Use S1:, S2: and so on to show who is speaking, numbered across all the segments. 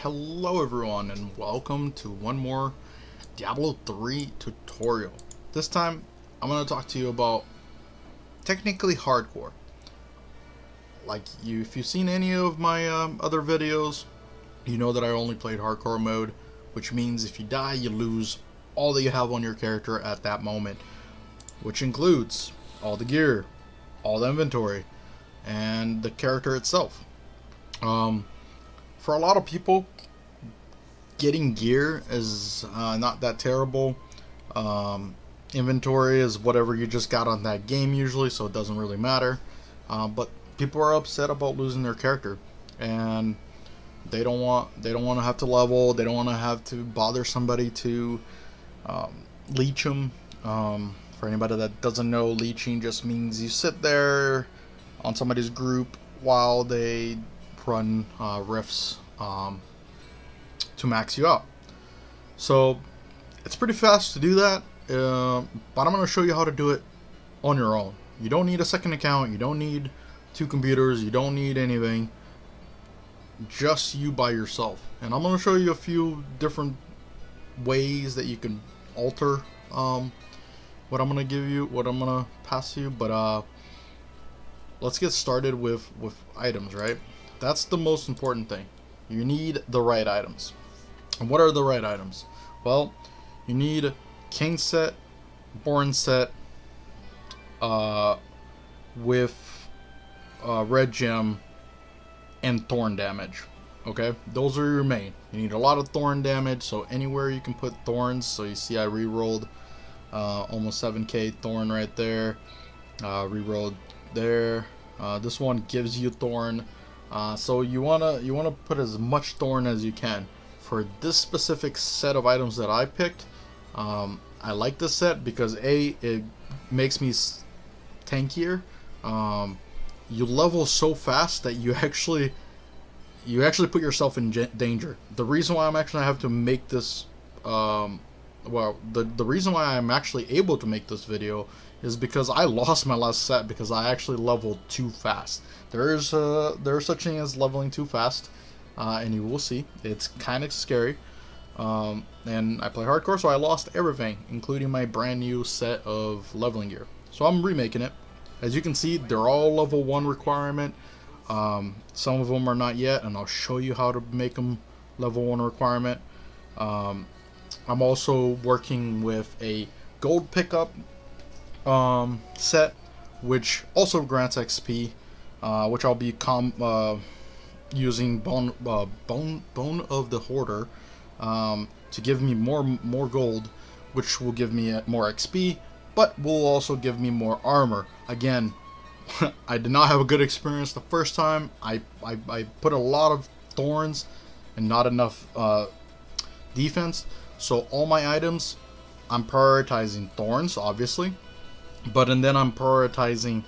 S1: Hello everyone and welcome to one more Diablo 3 tutorial. This time I'm going to talk to you about technically hardcore. If you've seen any of my other videos, you know that I only played hardcore mode, which means if you die you lose all that you have on your character at that moment, which includes all the gear, all the inventory, and the character itself. For a lot of people, getting gear is not that terrible. Inventory is whatever you just got on that game usually, so it doesn't really matter. But people are upset about losing their character, and they don't want to have to level. They don't want to have to bother somebody to leech them. For anybody that doesn't know, leeching just means you sit there on somebody's group while they run rifts to max you out. So it's pretty fast to do that, but I'm going to show you how to do it on your own. You don't need a second account, you don't need two computers, you don't need anything, just you by yourself. And I'm going to show you a few different ways that you can alter what I'm going to pass you. But let's get started with items, right? That's the most important thing. You need the right items. And what are the right items? Well, you need King set, Born set, with red gem and thorn damage. Okay, those are your main. You need a lot of thorn damage, so anywhere you can put thorns. So you see I re-rolled almost 7k thorn right there. Re-rolled there. This one gives you thorn. So you wanna put as much thorn as you can. For this specific set of items that I picked, I like this set because it makes me tankier. You level so fast that you actually put yourself in danger. The reason why I'm actually have to make this, the reason why I'm actually able to make this video is because I lost my last set because I actually leveled too fast. There's such thing as leveling too fast, and you will see it's kind of scary. And I play hardcore, so I lost everything, including my brand new set of leveling gear. So I'm remaking it. As you can see, they're all level 1 requirement. Some of them are not yet, and I'll show you how to make them level 1 requirement. I'm also working with a gold pickup set, which also grants XP, which I'll be using bone of the hoarder to give me more gold, which will give me more XP, but will also give me more armor. Again, I did not have a good experience the first time. I put a lot of thorns and not enough defense, so all my items I'm prioritizing thorns, obviously, and then I'm prioritizing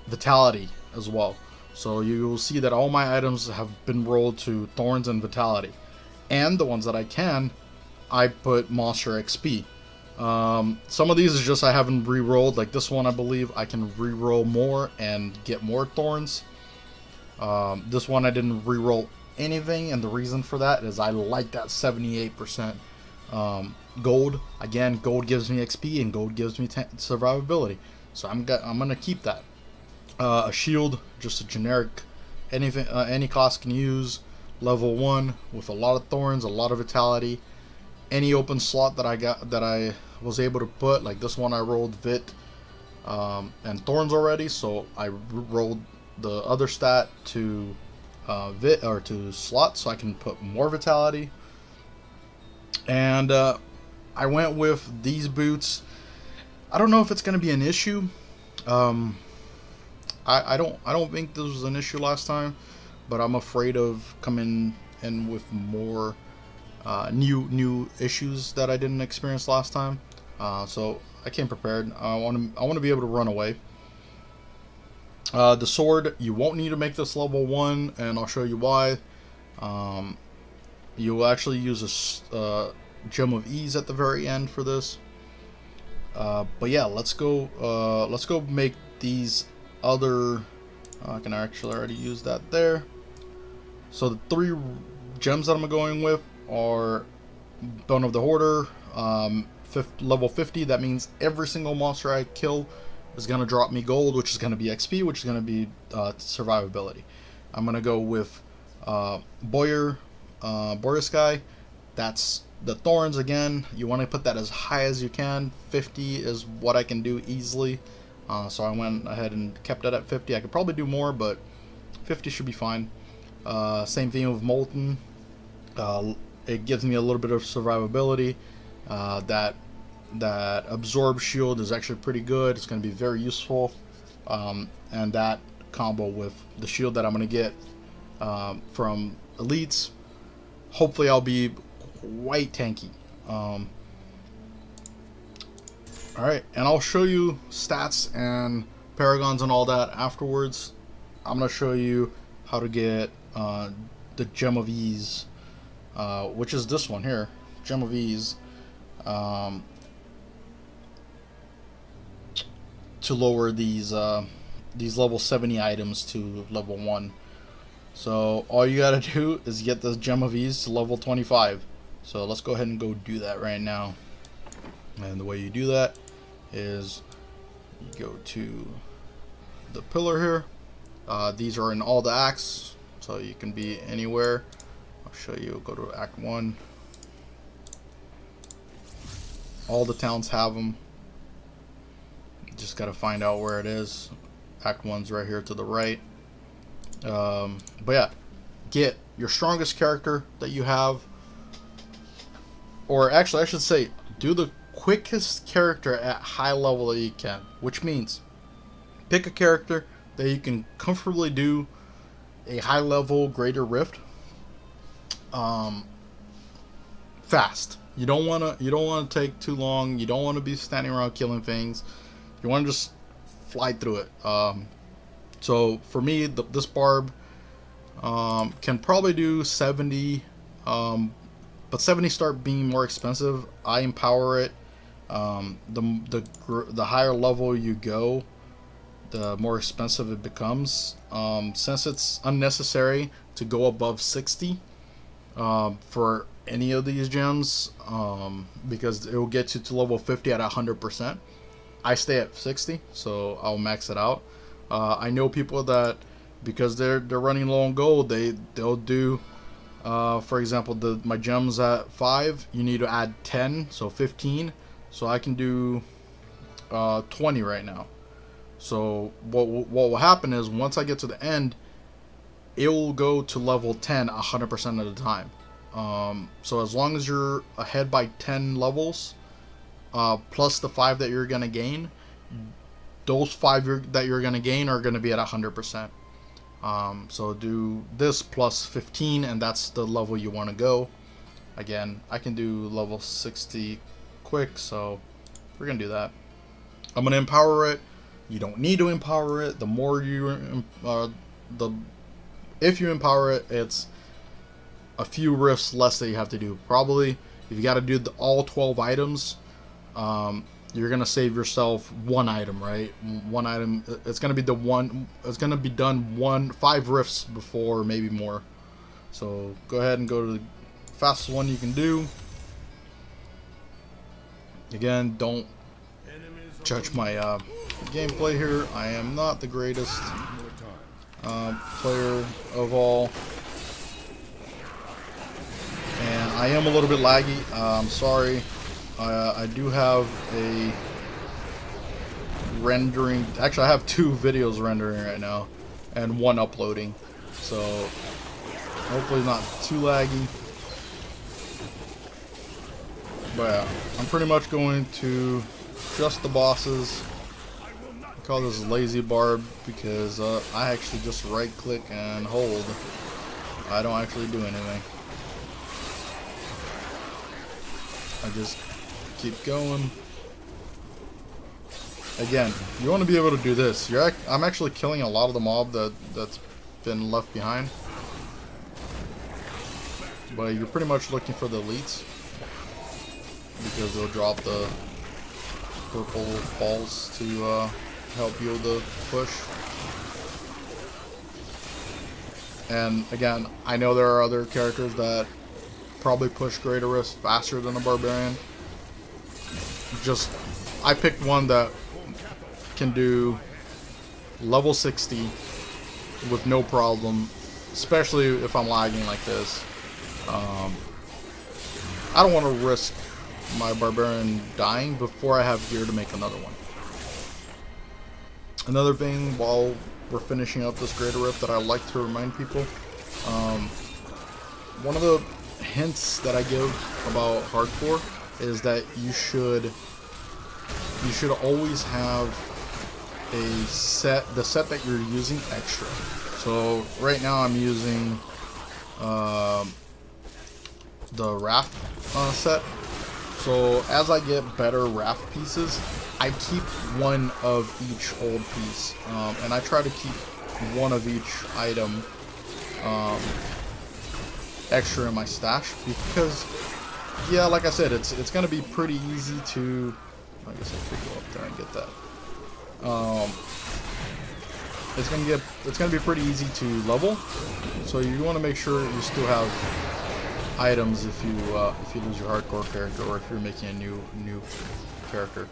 S1: vitality as well. So you will see that all my items have been rolled to thorns and vitality, and the ones that I can, I put monster XP. Some of these is just I haven't re-rolled. Like this one, I believe I can re-roll more and get more thorns. This one I didn't re-roll anything, and the reason for that is I like that 78% gold. Again, gold gives me XP and gold gives me survivability, so I'm gonna keep that. A shield, just a generic, anything any class can use, level 1 with a lot of thorns, a lot of vitality. Any open slot that I was able to put, like this one I rolled vit and thorns already, so I rolled the other stat to vit or to slot, so I can put more vitality. And I went with these boots. I don't know if it's going to be an issue. I don't think this was an issue last time, but I'm afraid of coming in with more new issues that I didn't experience last time. So I came prepared. I want to be able to run away. The sword, you won't need to make this level 1, and I'll show you why. You will actually use a gem of ease at the very end for this. But yeah, let's go make these other. I can actually already use that there. So the 3 gems that I'm going with are Bone of the Hoarder, level 50. That means every single monster I kill is going to drop me gold, which is going to be XP, which is going to be survivability. I'm going to go with Boyer Sky. That's the thorns again. You want to put that as high as you can. 50 is what I can do easily. So I went ahead and kept it at 50. I could probably do more, but 50 should be fine. Same thing with Molten. It gives me a little bit of survivability. That absorb shield is actually pretty good. It's going to be very useful. And that combo with the shield that I'm going to get from elites, hopefully I'll be quite tanky. Alright, and I'll show you stats and paragons and all that afterwards. I'm going to show you how to get the Gem of Ease, which is this one here, Gem of Ease, to lower these level 70 items to level 1. So all you gotta do is get this Gem of Ease to level 25. So let's go ahead and go do that right now. And the way you do that is you go to the pillar here. These are in all the acts, so you can be anywhere. I'll show you. Go to Act 1. All the towns have them. Just gotta find out where it is. Act 1's right here to the right. But yeah, get your strongest character that you have, or actually I should say do the quickest character at high level that you can, which means pick a character that you can comfortably do a high level greater rift fast. You don't want to take too long. You don't want to be standing around killing things. You want to just fly through it. So for me, this barb can probably do 70, but 70 start being more expensive. I empower it. The higher level you go, the more expensive it becomes. Since it's unnecessary to go above 60 for any of these gems, because it will get you to level 50 at 100%. I stay at 60, so I'll max it out. I know people that, because they're running low on gold, they'll do, for example, my gems at 5, you need to add 10, so 15. So I can do 20 right now. So what will happen is once I get to the end, it will go to level 10 100% of the time. So as long as you're ahead by 10 levels, plus the 5 that you're gonna gain, those 5 that you're gonna gain are gonna be at 100%. So do this plus 15, and that's the level you want to go. Again, I can do level 60 quick, so we're gonna do that. I'm gonna empower it. You don't need to empower it. The more you if you empower it, it's a few rifts less that you have to do. Probably if you got to do all 12 items, you're gonna save yourself one item, right? One item. It's gonna be the one. It's gonna be done 5 rifts before, maybe more. So go ahead and go to the fastest one you can do. Again, don't judge my gameplay here. I am not the greatest player of all, and I am a little bit laggy. I'm sorry. I do have a rendering. Actually, I have 2 videos rendering right now, and 1 uploading. So hopefully not too laggy. But yeah, I'm pretty much going to just the bosses. I call this lazy barb because I actually just right click and hold. I don't actually do anything. I just keep going. Again, you want to be able to do this. I'm actually killing a lot of the mob that's been left behind. But you're pretty much looking for the elites, because they'll drop the purple balls to help you with the push. And again, I know there are other characters that probably push Greater Rifts faster than a Barbarian. Just, I picked one that can do level 60 with no problem, especially if I'm lagging like this. I don't want to risk my Barbarian dying before I have gear to make another one. Another thing while we're finishing up this Greater Rift that I like to remind people, one of the hints that I give about hardcore is that you should always have the set that you're using extra. So right now I'm using the Wrath set. So as I get better Wrath pieces, I keep one of each old piece, and I try to keep one of each item extra in my stash, because yeah, like I said, it's gonna be pretty easy to, I guess I could go up there and get that. It's gonna be pretty easy to level, so you want to make sure you still have items if you lose your hardcore character, or if you're making a new character.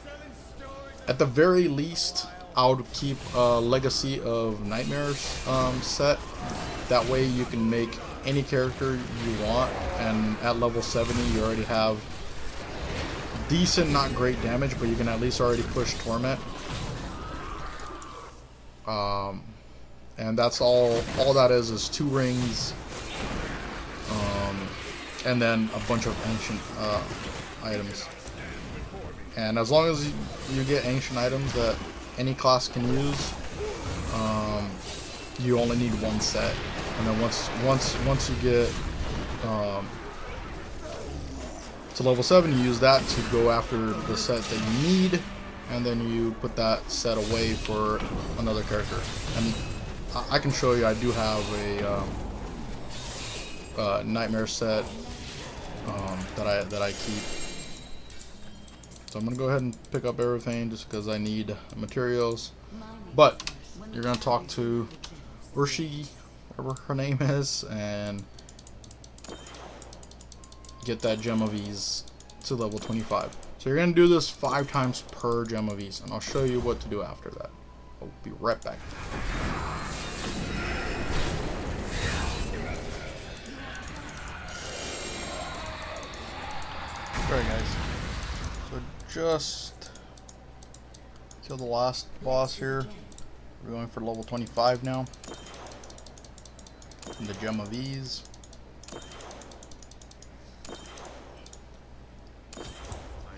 S1: At the very least, I would keep a Legacy of Nightmares set. That way you can make any character you want, and at level 70 you already have decent, not great damage, but you can at least already push Torment. And that's all that is 2 rings, and then a bunch of ancient items. And as long as you get ancient items that any class can use, you only need 1 set. And then once you get to level 7, you use that to go after the set that you need, and then you put that set away for another character. And I can show you, I do have a Nightmare set that I keep. So I'm gonna go ahead and pick up everything just because I need materials. But you're gonna talk to Urshi, whatever her name is, and get that Gem of Ease to level 25. So you're gonna do this 5 times per Gem of Ease, and I'll show you what to do after that. I'll be right back. Alright guys, so just killed the last boss here. We're going for level 25 now. And the Gem of Ease.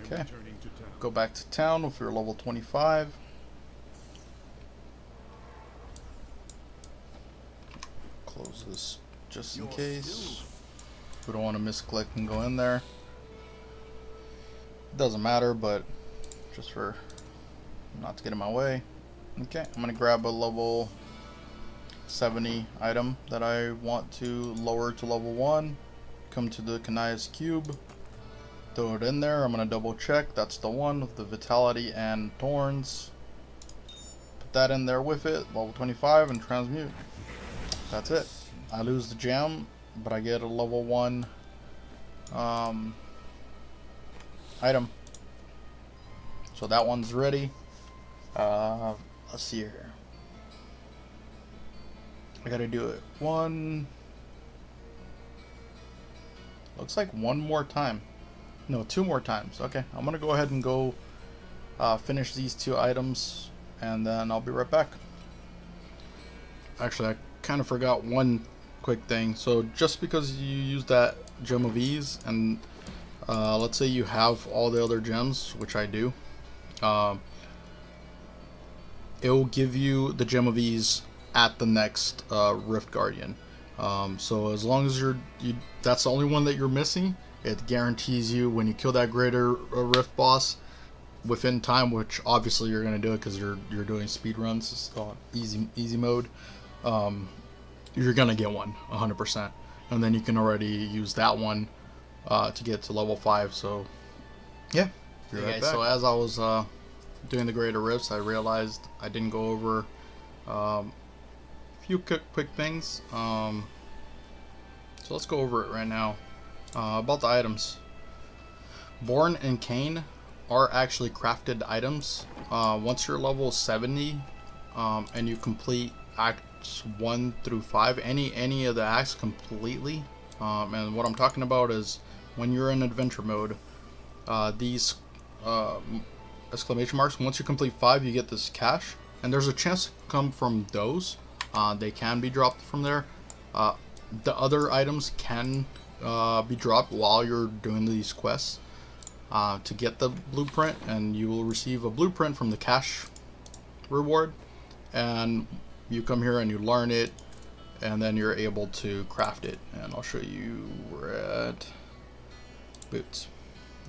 S1: Okay, go back to town if you're level 25. Close this just in case. We don't want to misclick and go in there. Doesn't matter, but just for not to get in my way. Okay, I'm gonna grab a level 70 item that I want to lower to level 1. Come to the Kanai's Cube, throw it in there. I'm gonna double check that's the one with the Vitality and Thorns. Put that in there with it, level 25, and transmute. That's it. I lose the gem, but I get a level 1 item. So that one's ready. Let's see here. I gotta do it looks like 1 more time. No, 2 more times. Okay, I'm gonna go ahead and go finish these 2 items, and then I'll be right back. Actually, I kind of forgot one quick thing. So just because you use that Gem of Ease, and let's say you have all the other gems, which I do, it will give you the Gem of Ease at the next Rift Guardian. So as long as that's the only one that you're missing, it guarantees you when you kill that greater Rift boss within time, which obviously you're gonna do it because you're doing speed runs. It's called easy mode. You're gonna get one 100%, and then you can already use that one to get to level 5. So yeah. Right, so as I was doing the greater rifts, I realized I didn't go over few quick things. So let's go over it right now. About the items. Born and Cane are actually crafted items. Once you're level 70 and you complete acts 1 through 5, any of the acts completely, and what I'm talking about is when you're in adventure mode, these exclamation marks, once you complete 5 you get this cash, and there's a chance to come from those. They can be dropped from there. The other items can be dropped while you're doing these quests to get the blueprint, and you will receive a blueprint from the cash reward, and you come here and you learn it, and then you're able to craft it. And I'll show you. We're at boots.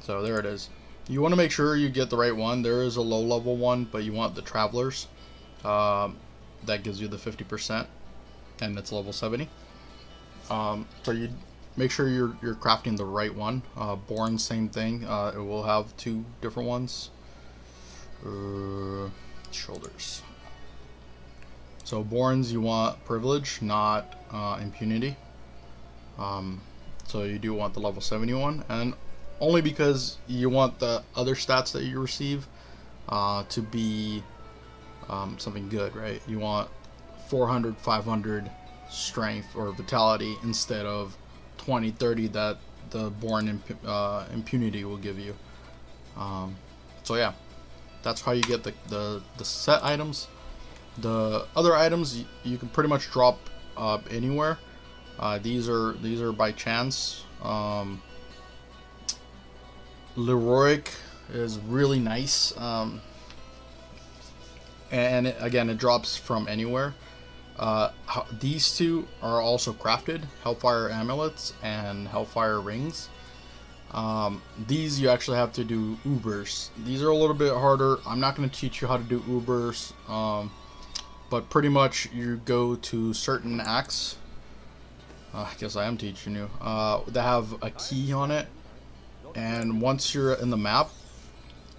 S1: So there it is. You want to make sure you get the right one. There is a low level one, but you want the travelers. That gives you the 50%, and it's level 70. So you make sure you're crafting the right one. Born, same thing. It will have 2 different ones. Shoulders. So Borns, you want privilege, not impunity. So you do want the level 71, and only because you want the other stats that you receive to be something good, right? You want 400, 500 strength or vitality instead of 20, 30 that the Born impunity will give you. So yeah, that's how you get the set items. The other items you can pretty much drop anywhere. These are by chance. Leroic is really nice, and again, it drops from anywhere. These 2 are also crafted: Hellfire amulets and Hellfire rings. These you actually have to do Ubers. These are a little bit harder. I'm not going to teach you how to do Ubers, but pretty much you go to certain acts. I guess I am teaching you. That have a key on it, and once you're in the map,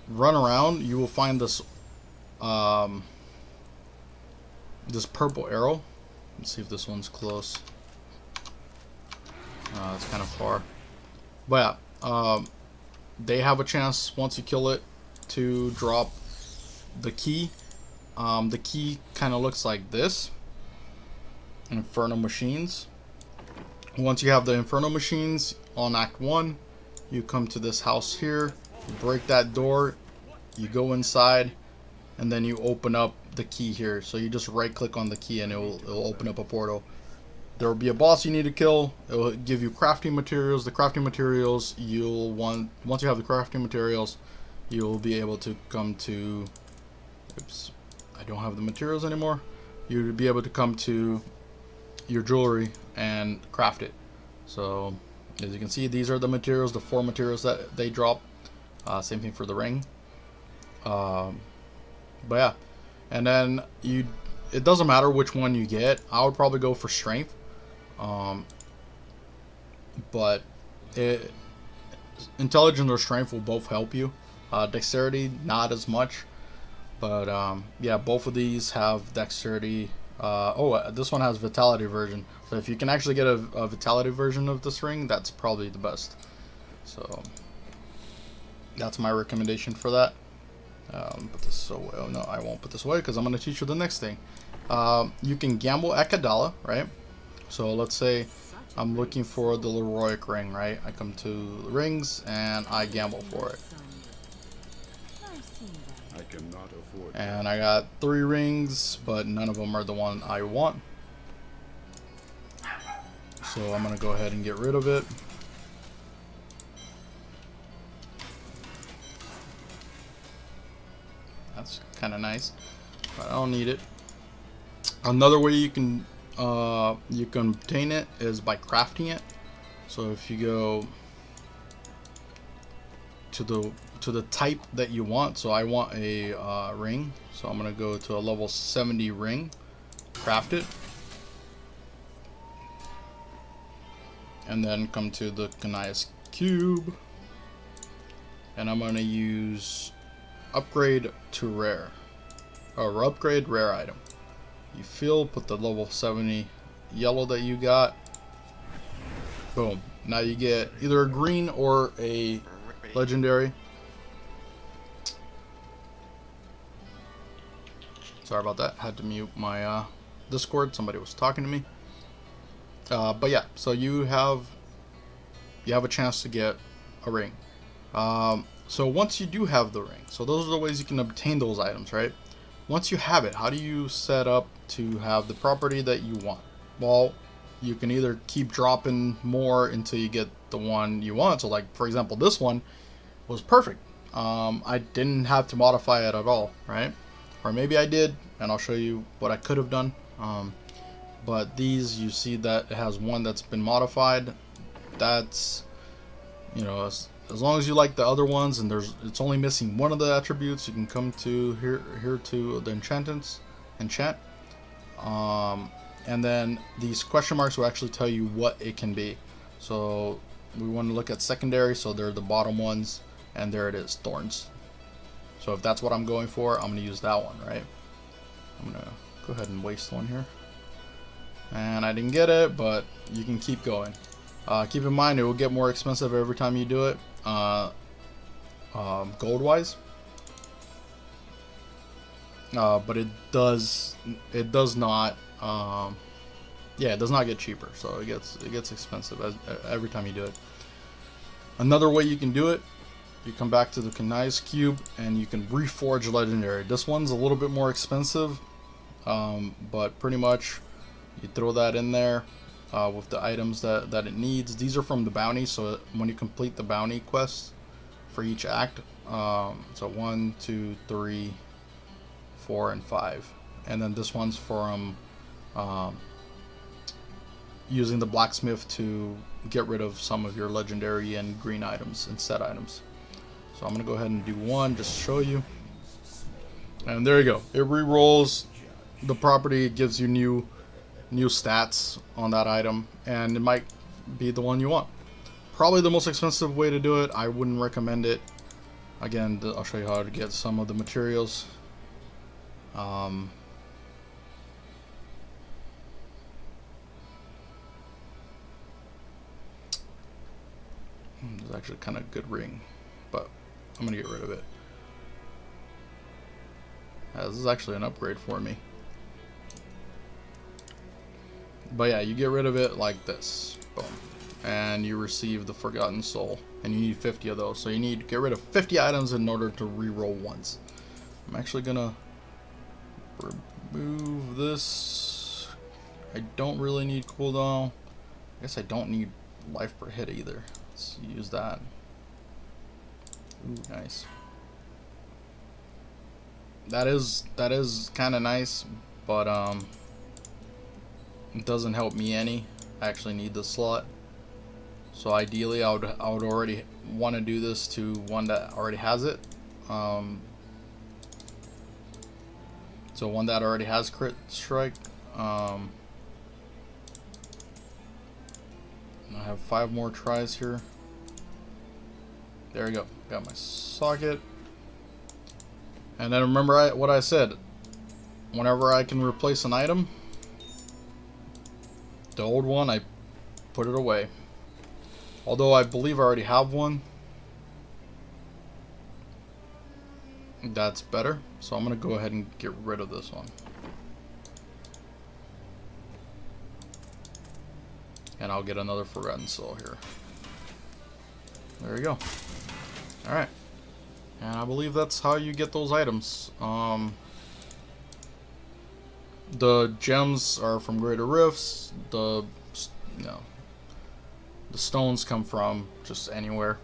S1: run around. You will find this this purple arrow. Let's see if this one's close. It's kind of far, but yeah, they have a chance once you kill it to drop the key. The key kind of looks like this. Inferno machines. Once you have the Inferno machines on Act 1, you come to this house here, you break that door, you go inside, and then you open up the key here. So you just right click on the key and it'll open up a portal. There will be a boss you need to kill. It will give you crafting materials. The crafting materials you'll want, once you have the crafting materials, you'll be able to come to, oops, I don't have the materials anymore. You'll be able to come to your jewelry and craft it. So as you can see, these are the materials, the 4 materials that they drop. Same thing for the ring. But yeah, and then it doesn't matter which one you get. I would probably go for strength, but intelligence or strength will both help you. Dexterity not as much, but yeah, both of these have dexterity. This one has vitality version, so if you can actually get a vitality version of this ring, that's probably the best. So that's my recommendation for that. Put this away. Oh no, I won't put this away because I'm going to teach you the next thing. You can gamble at Kadala, right? So let's say I'm looking for the Leroic ring, right? I come to the rings and I gamble for it.
S2: I cannot afford that.
S1: And I got 3 rings, but none of them are the one I want. So I'm gonna go ahead and get rid of it. That's kind of nice, but I don't need it. Another way you can obtain it is by crafting it. So if you go to the type that you want, so I want a ring, so I'm gonna go to a level 70 ring, craft it, and then come to the Canias cube, and I'm gonna use upgrade to rare, or upgrade rare item. You fill, put the level 70 yellow that you got. Boom. Now you get either a green or a legendary. Sorry about that. Had to mute my Discord. Somebody was talking to me. But yeah, so you have a chance to get a ring. So once you do have the ring, so those are the ways you can obtain those items, right? Once you have it, how do you set up to have the property that you want? Well, you can either keep dropping more until you get the one you want. So like, for example, this one was perfect. I didn't have to modify it at all, right? Or maybe I did, and I'll show you what I could have done. But these, you see that it has one that's been modified. That's, you know, as long as you like the other ones and it's only missing one of the attributes, you can come to here to the enchant. And then these question marks will actually tell you what it can be. So we want to look at secondary, so they're the bottom ones, and there it is, thorns. So if that's what I'm going for, I'm going to use that one, right? I'm going to go ahead and waste one here. And I didn't get it, but you can keep going. Keep in mind, it will get more expensive every time you do it, gold-wise. But it does not. Yeah, it does not get cheaper, so it gets expensive every time you do it. Another way you can do it, you come back to the Kanai's cube and you can reforge legendary. This one's a little bit more expensive, but pretty much you throw that in there with the items that it needs. These are from the bounty, so when you complete the bounty quests for each act, so 1, 2, 3, 4, and 5, and then this one's from using the blacksmith to get rid of some of your legendary and green items and set items. So I'm gonna go ahead and do one just to show you, and there you go. It re-rolls the property. It gives you new stats on that item, and it might be the one you want. Probably the most expensive way to do it. I wouldn't recommend it. Again, I'll show you how to get some of the materials. It's actually kind of a good ring, but I'm gonna get rid of it. This is actually an upgrade for me. But yeah, you get rid of it like this. Boom. And you receive the Forgotten Soul. And you need 50 of those. So you need to get rid of 50 items in order to reroll once. I'm actually gonna remove this. I don't really need cooldown. I guess I don't need life per hit either. Let's use that. Ooh, nice. That is kind of nice, but it doesn't help me any. I actually need the slot. So ideally, I would already want to do this to one that already has it. So one that already has crit strike. I have 5 more tries here. There we go. Got my socket. And then remember what I said. Whenever I can replace an item, the old one, I put it away. Although I believe I already have one. That's better. So I'm going to go ahead and get rid of this one. And I'll get another Forgotten Soul here. There we go. Alright. And I believe that's how you get those items. The gems are from Greater Rifts. The stones come from just anywhere.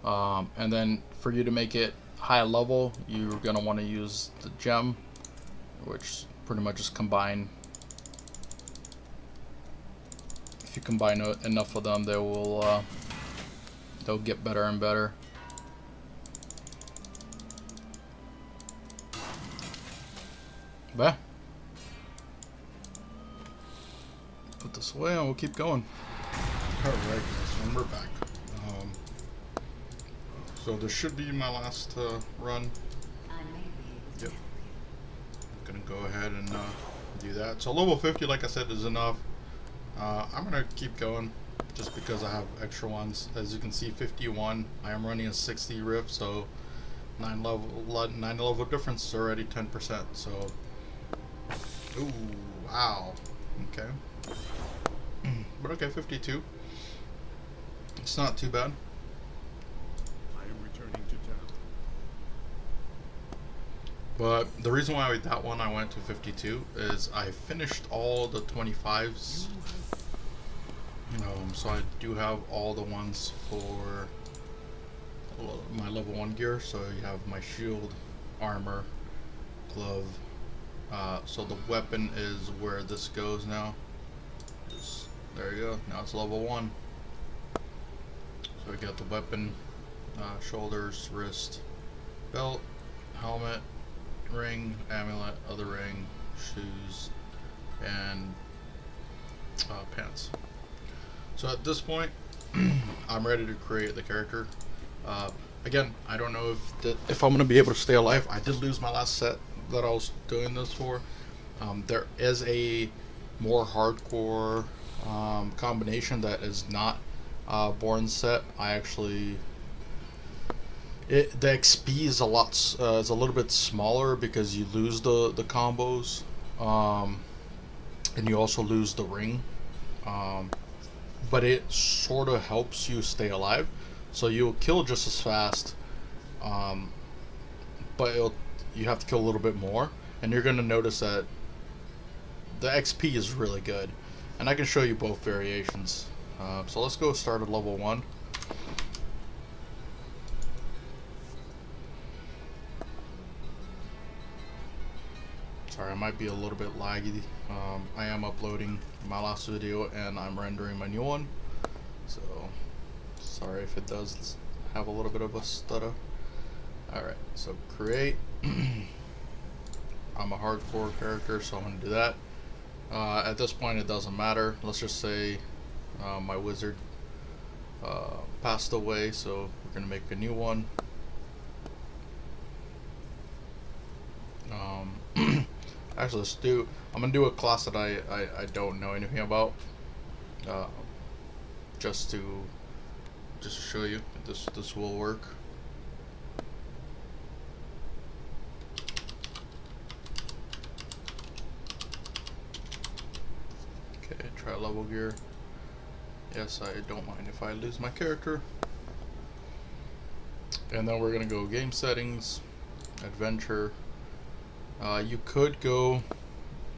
S1: And then for you to make it high level, you're going to want to use the gem, which pretty much just combine. If you combine enough of them, they'll get better and better. But put this away and we'll keep going. Alright guys, and we're back. So this should be my last run. Yep. I'm gonna go ahead and do that. So level 50, like I said, is enough. I'm gonna keep going just because I have extra ones. As you can see, 51. I am running a 60 rift, so 9 level difference is already 10%. So, ooh, wow. Okay, but okay, 52. It's not too bad.
S2: I am returning to town.
S1: But the reason why with that one I went to 52 is I finished all the 25s. So I do have all the ones for my level 1 gear. So you have my shield, armor, glove. So the weapon is where this goes now. There you go. Now it's level 1. So we got the weapon, shoulders, wrist, belt, helmet, ring, amulet, other ring, shoes, and pants. So at this point, I'm ready to create the character. Again, I don't know if I'm going to be able to stay alive. I did lose my last set that I was doing this for. There is a more hardcore combination that is not born set. I actually the XP is is a little bit smaller because you lose the combos, and you also lose the ring, but it sort of helps you stay alive, so you'll kill just as fast, but you have to kill a little bit more, and you're gonna notice that the XP is really good, and I can show you both variations. So let's go start at level 1. Sorry, I might be a little bit laggy. I am uploading my last video and I'm rendering my new one, so sorry if it does have a little bit of a stutter. Alright, so create. I'm a hardcore character, so I'm going to do that. At this point it doesn't matter. Let's just say my wizard passed away, so we're going to make a new one. Actually, I'm going to do a class that I don't know anything about, just to show you this will work. Okay, try level gear. Yes, I don't mind if I lose my character. And then we're gonna go game settings, adventure. You could go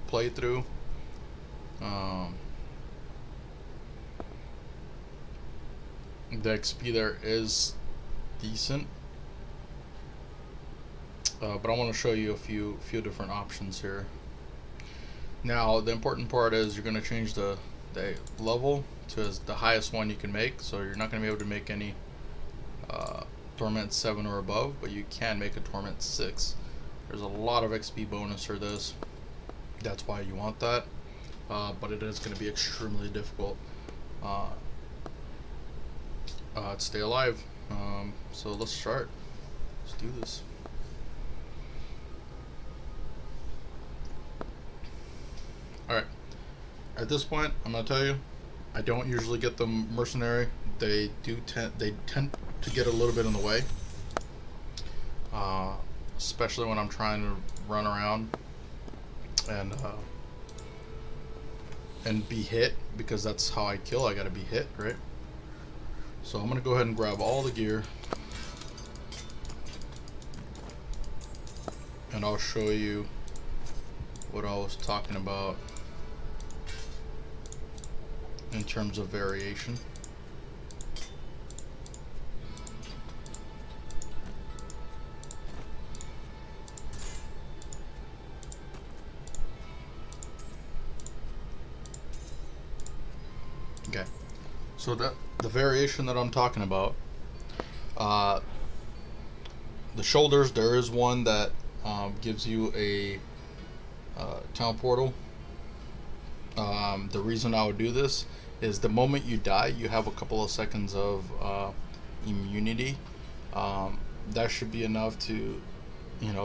S1: playthrough. The XP there is decent, but I want to show you a few different options here. Now, the important part is you're going to change the level to the highest one you can make. So you're not going to be able to make any Torment 7 or above, but you can make a Torment 6. There's a lot of XP bonus for this. That's why you want that. But it is going to be extremely difficult to stay alive. So let's start. Let's do this. Alright, at this point, I'm going to tell you, I don't usually get the mercenary. They tend to get a little bit in the way, especially when I'm trying to run around and be hit, because that's how I kill. I got to be hit, right? So I'm going to go ahead and grab all the gear, and I'll show you what I was talking about in terms of variation. Okay, so the variation that I'm talking about, the shoulders, there is one that gives you a town portal. The reason I would do this is the moment you die, you have a couple of seconds of immunity. That should be enough to,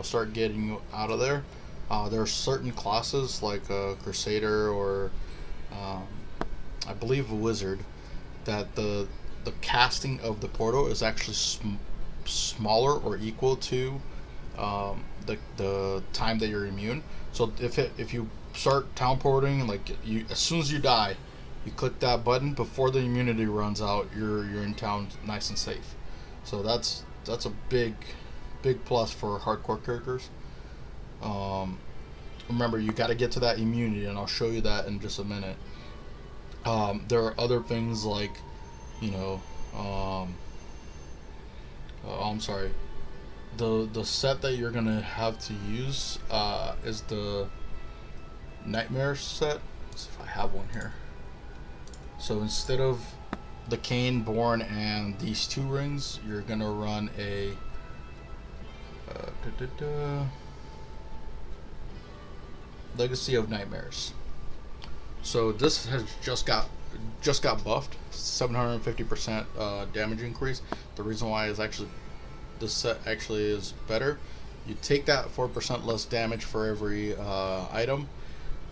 S1: start getting you out of there. There are certain classes like a Crusader or um, I believe a Wizard that the casting of the portal is actually smaller or equal to the time that you're immune. So if you start teleporting, like you as soon as you die, you click that button before the immunity runs out. You're in town nice and safe. So that's a big plus for hardcore characters. Um, Remember, you got to get to that immunity, and I'll show you that in just a minute. There are other things like, you know, I'm sorry. The set that you're gonna have to use is the Nightmare set. Let's see if I have one here. So instead of the Cane, Born, and these two rings, you're gonna run a Legacy of Nightmares. So this has just got buffed, 750% damage increase. The reason why is actually this set actually is better. You take that 4% less damage for every item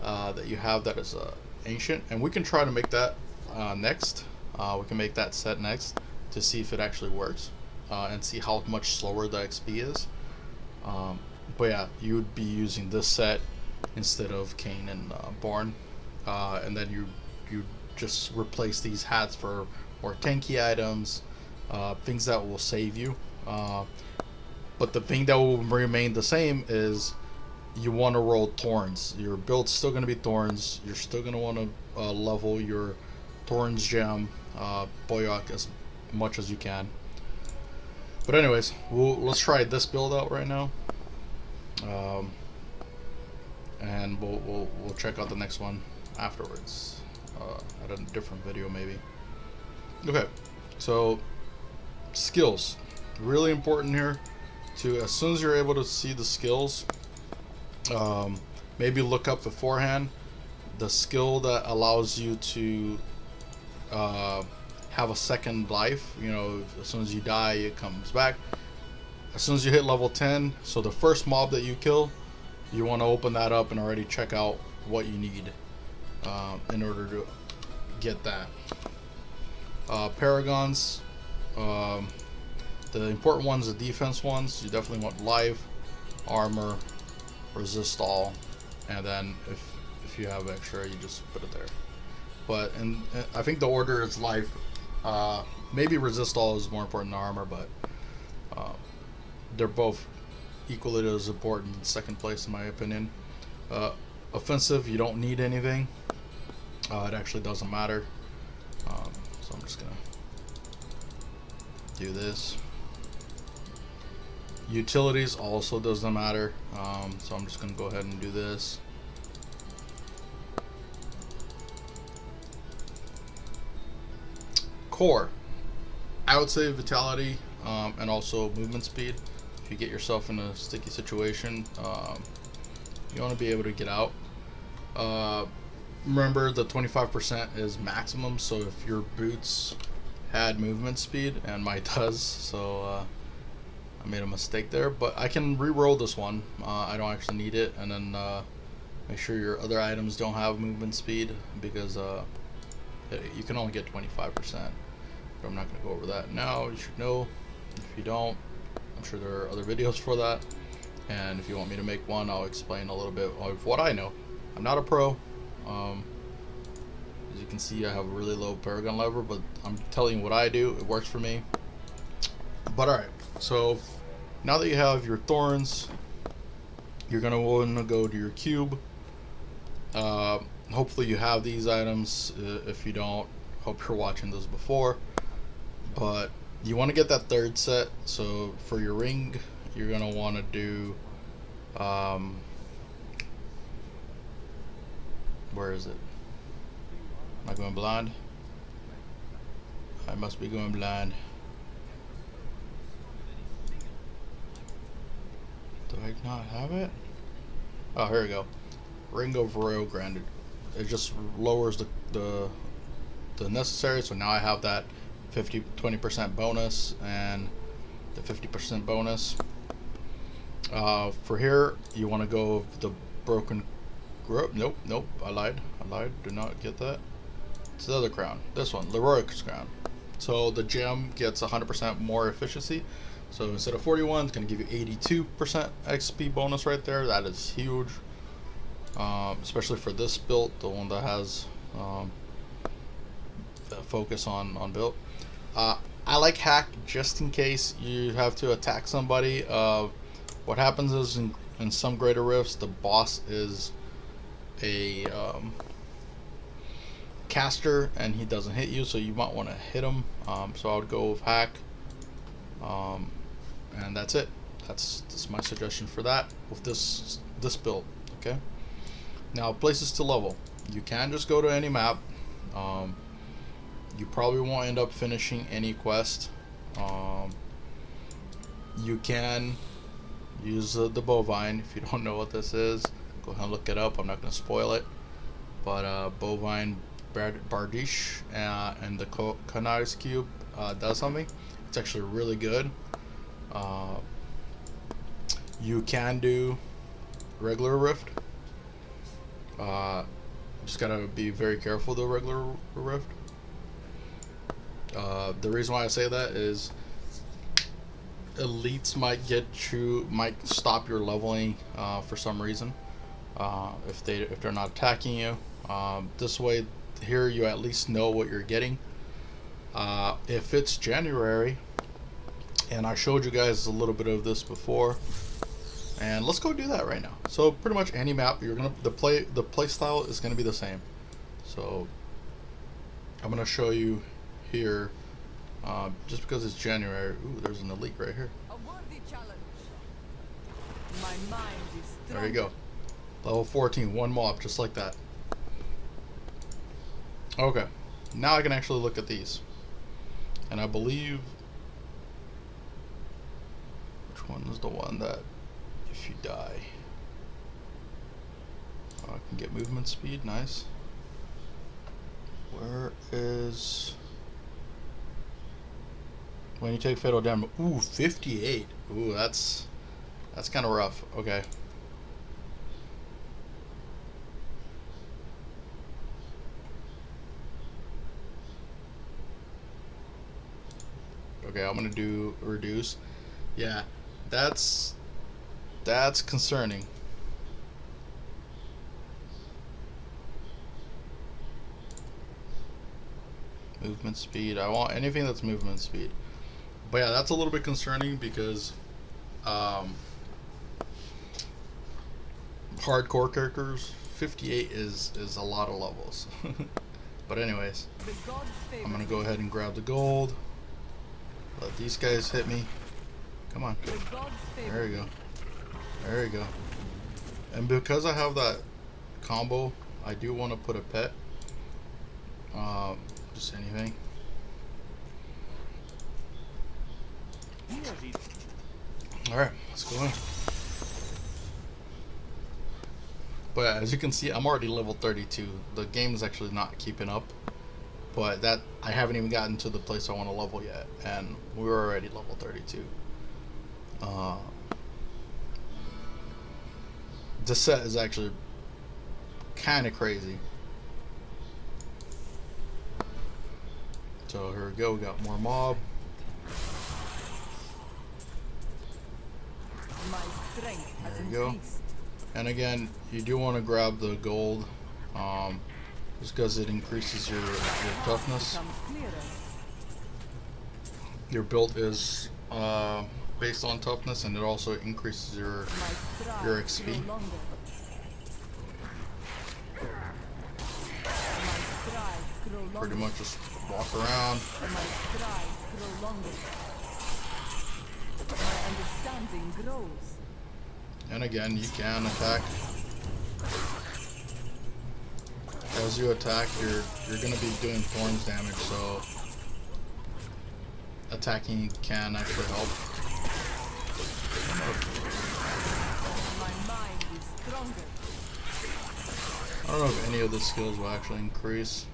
S1: that you have that is ancient, and we can try to make that next. We can make that set next to see if it actually works and see how much slower the XP is. But yeah, you would be using this set instead of Kane and Born, and then you just replace these hats for more tanky items, things that will save you. But the thing that will remain the same is you want to roll Thorns. Your build's still going to be Thorns. You're still going to want to level your Thorns gem, Boyok, as much as you can. But anyways, let's try this build out right now. And we'll check out the next one afterwards at a different video maybe. Okay, so skills, really important here. To as soon as you're able to see the skills, maybe look up beforehand the skill that allows you to have a second life. You know, as soon as you die, it comes back. As soon as you hit level 10, so the first mob that you kill, you want to open that up and already check out what you need in order to get that. Paragons, the important ones, the defense ones, you definitely want life, armor, resist all, and then if you have extra, you just put it there. But and I think the order is life. Maybe resist all is more important than armor, but they're both equally as important in second place in my opinion. Offensive, you don't need anything. It actually doesn't matter. So I'm just gonna do this. Utilities also doesn't matter. So I'm just gonna go ahead and do this. Core, I would say vitality and also movement speed. If you get yourself in a sticky situation, you want to be able to get out. Remember, the 25% is maximum, so if your boots had movement speed, and mine does, so I made a mistake there, but I can re-roll this one. I don't actually need it, and then make sure your other items don't have movement speed, because you can only get 25%, but I'm not going to go over that now. You should know. If you don't, I'm sure there are other videos for that, and if you want me to make one, I'll explain a little bit of what I know. I'm not a pro. As you can see, I have a really low Paragon level, but I'm telling you what I do. It works for me. But alright, so now that you have your thorns, you're going to want to go to your cube. Hopefully you have these items. If you don't, hope you're watching this before. But you want to get that third set. So for your ring, you're going to want to do where is it? Am I going blind? I must be going blind. Do I not have it? Oh, here we go. Ring of Royal Grandeur. It just lowers the necessary, so now I have that 20% bonus and the 50% bonus. For here, you want to go the broken grip. Nope, nope. I lied. Do not get that. It's the other crown. This one, Leroy's crown. So the gem gets 100% more efficiency. So instead of 41, it's going to give you 82% XP bonus right there. That is huge, especially for this build, the one that has the focus on build. I like hack just in case you have to attack somebody. What happens is in some greater rifts, the boss is a caster and he doesn't hit you, so you might want to hit him. So I would go with hack, and that's it. That's my suggestion for that with this build. Okay. Now, places to level. You can just go to any map. You probably won't end up finishing any quest. You can use the bovine. If you don't know what this is, go ahead and look it up. I'm not going to spoil it. But bovine bardiche and the Kanai's cube does something. It's actually really good. You can do regular rift. Just gotta be very careful with the regular rift. The reason why I say that is elites might stop your leveling for some reason if they're not attacking you. This way here you at least know what you're getting. If it's January, and I showed you guys a little bit of this before, and let's go do that right now. So pretty much any map the play style is gonna be the same. So I'm gonna show you here, just because it's January. Ooh, there's an elite right here.
S3: A worthy challenge. My mind is strong.
S1: There you go. Level 14, one mob, just like that. Okay, now I can actually look at these, and I believe which one is the one that if you die, I can get movement speed. Nice. Where is when you take fatal damage? Ooh, 58. Ooh, that's kind of rough. Okay. Okay, I'm gonna do reduce. Yeah, that's concerning. Movement speed. I want anything that's movement speed. But yeah, that's a little bit concerning because hardcore characters, 58 is a lot of levels. But anyways, I'm gonna go ahead and grab the gold. Let these guys hit me. Come on. There you go. There you go. And because I have that combo, I do want to put a pet. Just anything. Alright, let's go in. But as you can see, I'm already level 32. The game is actually not keeping up. But that I haven't even gotten to the place I want to level yet, and we're already level 32. This set is actually kind of crazy. So here we go. We got more mob. There you go. And again, you do want to grab the gold. Just because it increases your toughness. Your build is based on toughness, and it also increases your XP. Pretty much just walk around. And again, you can attack. As you attack, you're going to be doing thorns damage, so attacking can actually help. I don't know if any of the skills will actually increase.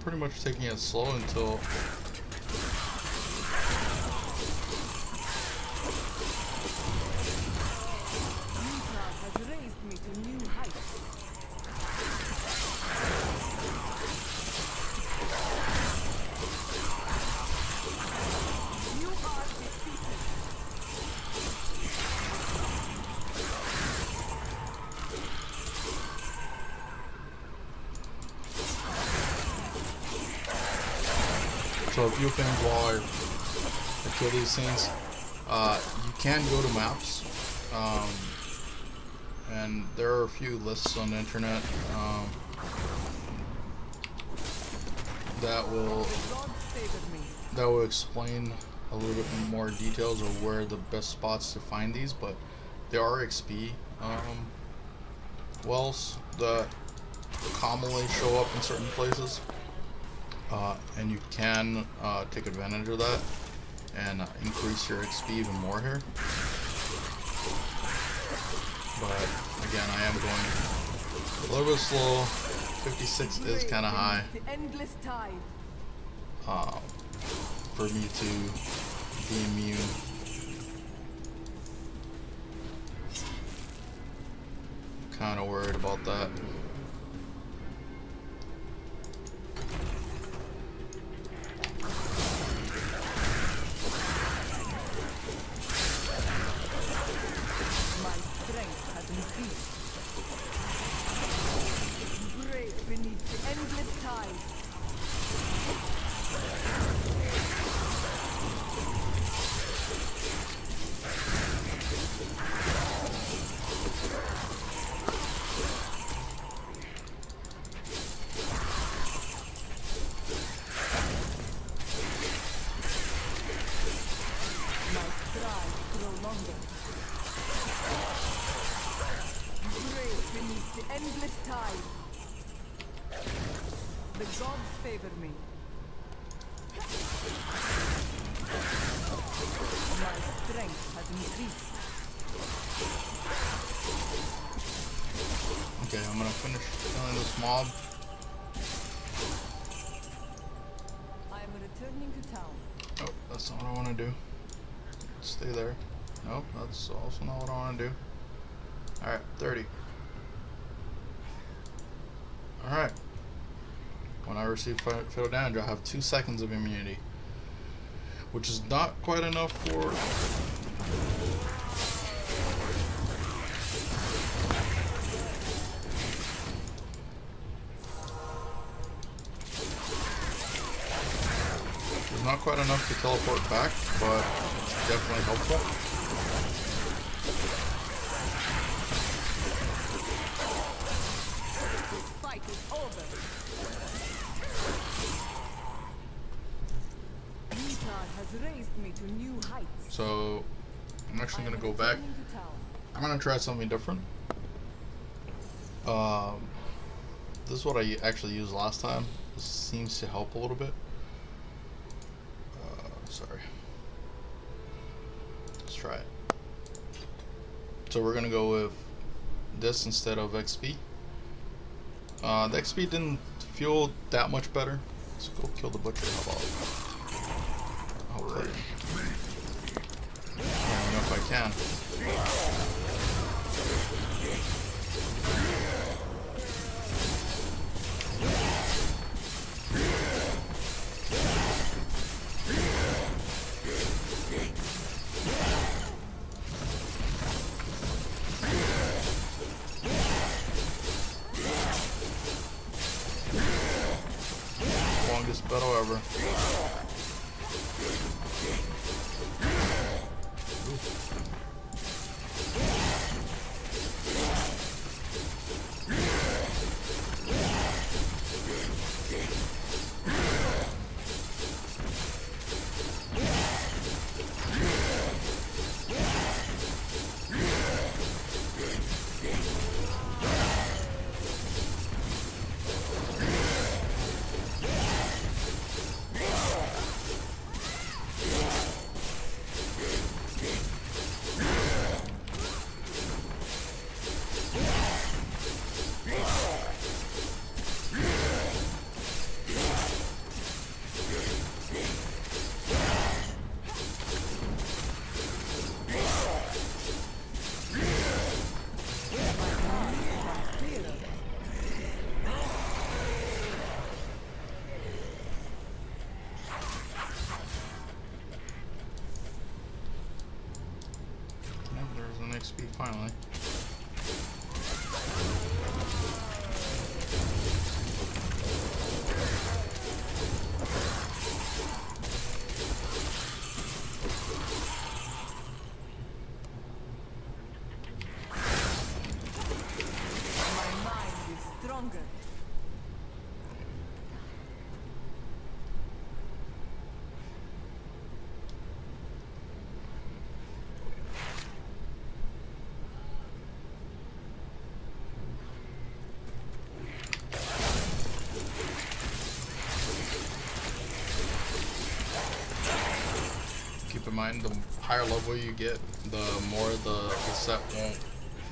S1: pretty much taking it slow until
S3: Has raised me to new heights. You are defeated.
S1: so a few things while I kill these things. You can go to maps, and there are a few lists on the internet that will
S3: Gods favor me.
S1: explain a little bit more details of where the best spots to find these, but there are XP wells that commonly show up in certain places, and you can take advantage of that and increase your XP even more here. But again, I am going a little bit slow. 56 is kind of high
S3: The endless tide.
S1: for me to be immune. Kind of worried about that.
S3: My strength has increased. Brave beneath the endless tide. My strides grow longer. Brave beneath the endless tide. The gods favor me. My strength has increased.
S1: Okay, I'm gonna finish killing this mob.
S3: I am returning to town.
S1: Oh, that's not what I want to do. Stay there. Nope, that's also not what I want to do. Alright, 30. Alright. When I receive fatal damage, I have 2 seconds of immunity, which is not quite enough for... It's not quite enough to teleport back, but it's definitely helpful.
S3: This fight is over. Utah has raised me to new heights.
S1: So, I'm actually
S3: I am
S1: going to go back.
S3: returning to town.
S1: I'm going to try something different. This is what I actually used last time. This seems to help a little bit. Sorry. Let's try it. So we're gonna go with this instead of XP. The XP didn't feel that much better. Let's go kill the butcher. How about? Hopefully. I don't know if I can. Longest battle ever. keep in mind, the higher level you get, the more the set won't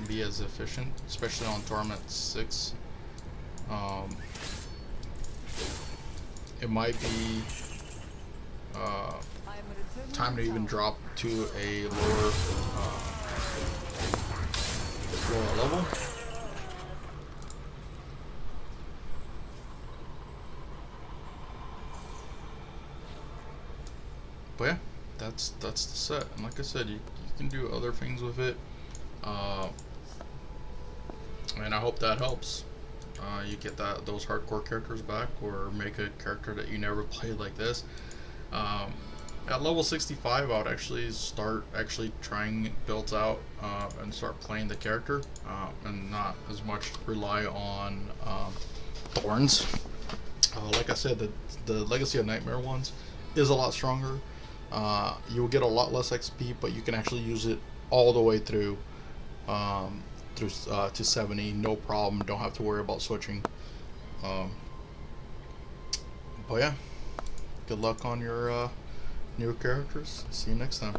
S1: be as efficient, especially on Torment 6. It might be
S3: I am returning
S1: time to
S3: to
S1: even
S3: town.
S1: drop to a lower level. But yeah, that's the set. And like I said, you can do other things with it. And I hope that helps. You get those hardcore characters back, or make a character that you never played like this. At level 65, I would actually start trying builds out and start playing the character, and not as much rely on thorns. Like I said, the Legacy of Nightmare ones is a lot stronger. You will get a lot less XP, but you can actually use it all the way through to 70, no problem. Don't have to worry about switching. Um, but yeah, good luck on your new characters. See you next time.